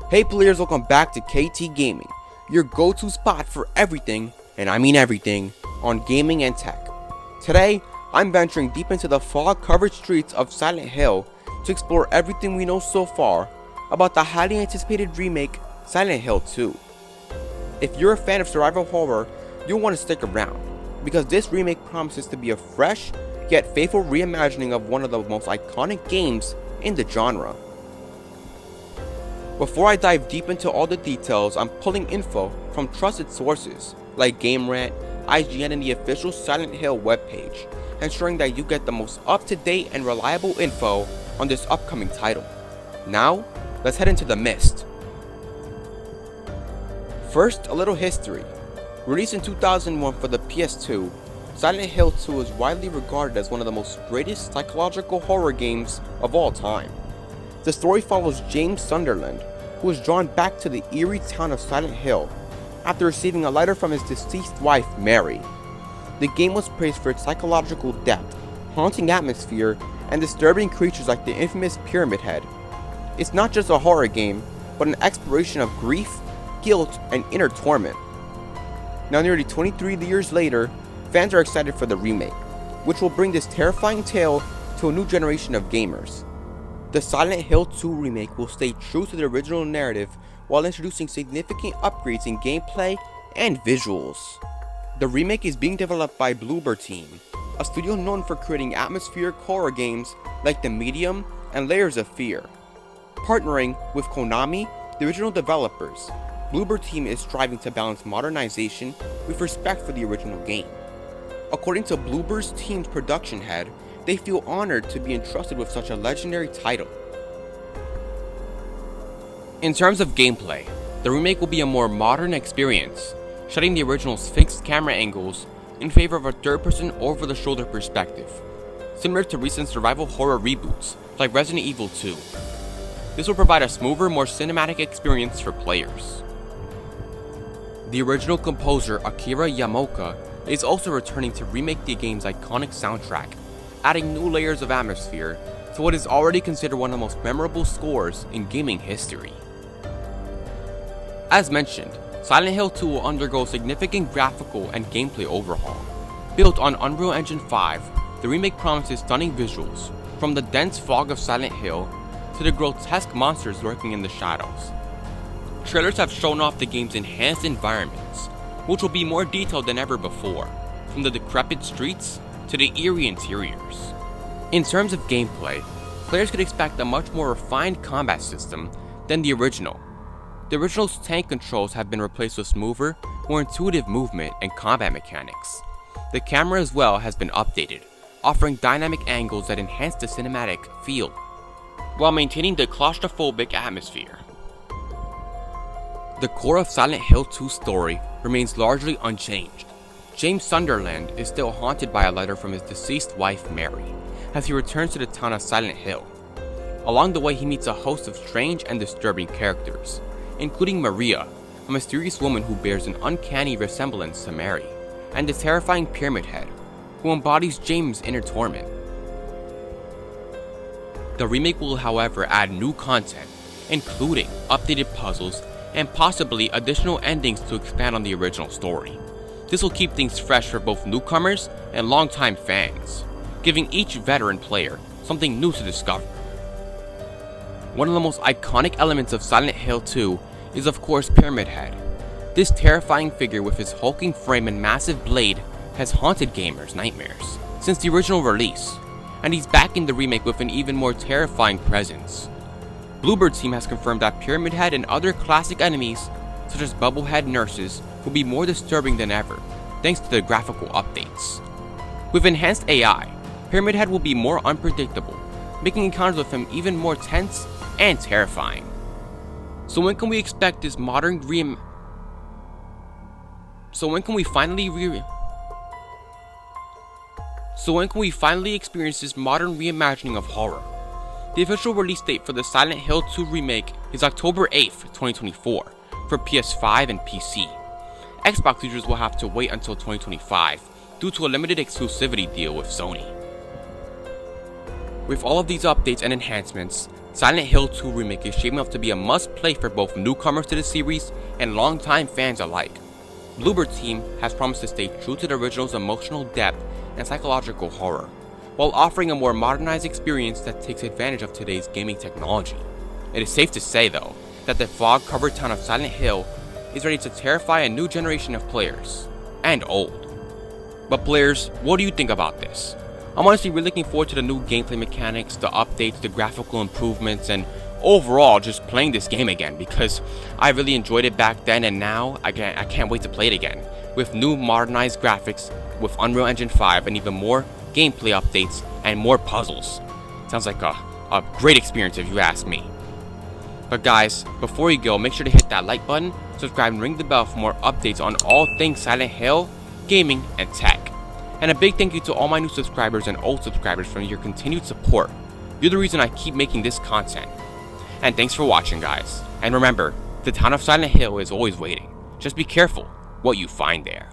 Hey players, welcome back to KT Gaming, your go-to spot for everything, and I mean everything, on gaming and tech. Today, I'm venturing deep into the fog-covered streets of Silent Hill to explore everything we know so far about the highly anticipated remake, Silent Hill 2. If you're a fan of survival horror, you'll want to stick around, because this remake promises to be a fresh, yet faithful reimagining of one of the most iconic games in the genre. Before I dive deep into all the details, I'm pulling info from trusted sources like GameRant, IGN, and the official Silent Hill webpage, ensuring that you get the most up-to-date and reliable info on this upcoming title. Now, let's head into the mist. First, a little history. Released in 2001 for the PS2, Silent Hill 2 is widely regarded as one of the most greatest psychological horror games of all time. The story follows James Sunderland, who is drawn back to the eerie town of Silent Hill after receiving a letter from his deceased wife, Mary. The game was praised for its psychological depth, haunting atmosphere, and disturbing creatures like the infamous Pyramid Head. It's not just a horror game, but an exploration of grief, guilt, and inner torment. Now nearly 23 years later, fans are excited for the remake, which will bring this terrifying tale to a new generation of gamers. The Silent Hill 2 remake will stay true to the original narrative while introducing significant upgrades in gameplay and visuals. The remake is being developed by Bloober Team, a studio known for creating atmospheric horror games like The Medium and Layers of Fear. Partnering with Konami, the original developers, Bloober Team is striving to balance modernization with respect for the original game. According to Bloober's team's production head, they feel honored to be entrusted with such a legendary title. In terms of gameplay, the remake will be a more modern experience, shedding the original's fixed camera angles in favor of a third-person over-the-shoulder perspective, similar to recent survival horror reboots like Resident Evil 2. This will provide a smoother, more cinematic experience for players. The original composer Akira Yamaoka is also returning to remake the game's iconic soundtrack, adding new layers of atmosphere to what is already considered one of the most memorable scores in gaming history. As mentioned, Silent Hill 2 will undergo significant graphical and gameplay overhaul. Built on Unreal Engine 5, the remake promises stunning visuals, from the dense fog of Silent Hill to the grotesque monsters lurking in the shadows. Trailers have shown off the game's enhanced environments, which will be more detailed than ever before, from the decrepit streets to the eerie interiors. In terms of gameplay, players could expect a much more refined combat system than the original. The original's tank controls have been replaced with smoother, more intuitive movement and combat mechanics. The camera as well has been updated, offering dynamic angles that enhance the cinematic feel, while maintaining the claustrophobic atmosphere. The core of Silent Hill 2's story remains largely unchanged. James Sunderland is still haunted by a letter from his deceased wife, Mary, as he returns to the town of Silent Hill. Along the way, he meets a host of strange and disturbing characters, including Maria, a mysterious woman who bears an uncanny resemblance to Mary, and the terrifying Pyramid Head, who embodies James' inner torment. The remake will, however, add new content, including updated puzzles and possibly additional endings to expand on the original story. This will keep things fresh for both newcomers and longtime fans, giving each veteran player something new to discover. One of the most iconic elements of Silent Hill 2 is of course Pyramid Head. This terrifying figure with his hulking frame and massive blade has haunted gamers' nightmares since the original release, and he's back in the remake with an even more terrifying presence. Bloober Team has confirmed that Pyramid Head and other classic enemies such as Bubblehead nurses will be more disturbing than ever, thanks to the graphical updates. With enhanced AI, Pyramid Head will be more unpredictable, making encounters with him even more tense and terrifying. So when can we expect this modern So when can we finally experience this modern reimagining of horror? The official release date for the Silent Hill 2 remake is October 8th, 2024, for PS5 and PC. Xbox users will have to wait until 2025 due to a limited exclusivity deal with Sony. With all of these updates and enhancements, Silent Hill 2 Remake is shaping up to be a must-play for both newcomers to the series and longtime fans alike. Bloober Team has promised to stay true to the original's emotional depth and psychological horror, while offering a more modernized experience that takes advantage of today's gaming technology. It is safe to say, though, that the fog-covered town of Silent Hill is ready to terrify a new generation of players, and old. But players, what do you think about this? I'm honestly really looking forward to the new gameplay mechanics, the updates, the graphical improvements, and overall just playing this game again, because I really enjoyed it back then, and now I can't wait to play it again with new modernized graphics, with Unreal Engine 5, and even more gameplay updates and more puzzles. Sounds like a great experience if you ask me. But guys, before you go, make sure to hit that like button, subscribe, and ring the bell for more updates on all things Silent Hill, gaming, and tech. And a big thank you to all my new subscribers and old subscribers for your continued support. You're the reason I keep making this content. And thanks for watching, guys. And remember, the town of Silent Hill is always waiting. Just be careful what you find there.